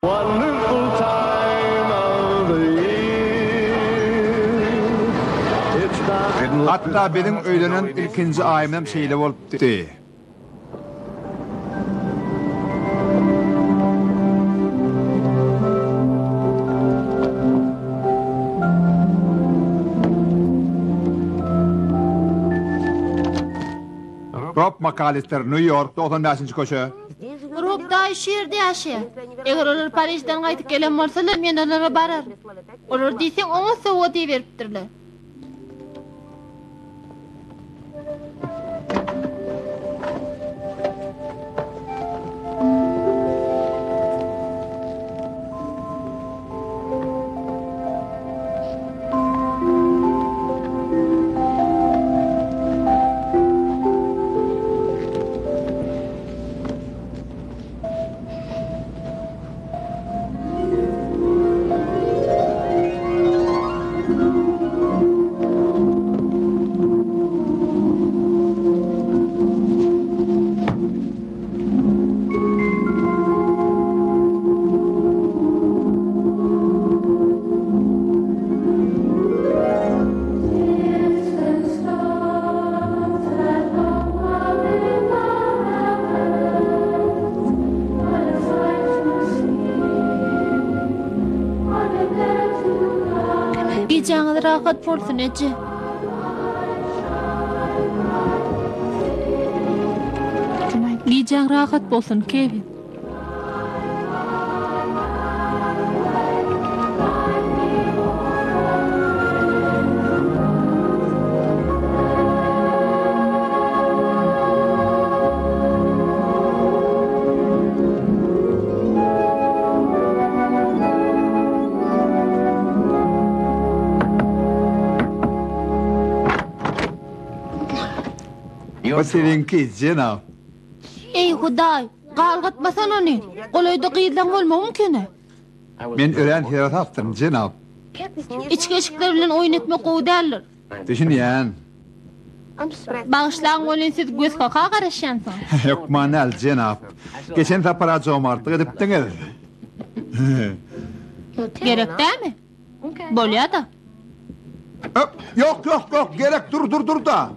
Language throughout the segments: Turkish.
Wonderful time of the year. Hatta benim öğlenen ilkinci ayımdan şeyle olup gitti. Rob makalistler New York 95. koşu. Rob da şehirde yaşıyor. Eğer onlar Paris'ten qaytıp gelen bolsalar men onlara barar. Olar diýseň oňa sowa diýeripdirler. Geceniz rahat bolsun ece. Gecen rahat bolsun Kevin. O seninki cenab. Ey Huday, galgatmasan onu. Olayda qıyılan bolma mümkün. Men ölen hirat aptım cenab. İçki eşikler bilen oyun etmek qow derler. Düşünýän. Bağışlaň bolan siz göz kaka garaşýansyň. Yok manal cenab. Geçen tapara jomartlyk edipdiňiz. Gerek dämi? Bolýar da. Yok gerek dur da.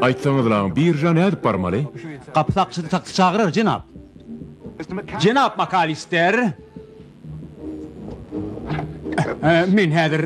Aytsaňyz lan, bir jan edip barmaly. Kapsakçı taksi çağırır cenap. Cenap makalister. Min häzir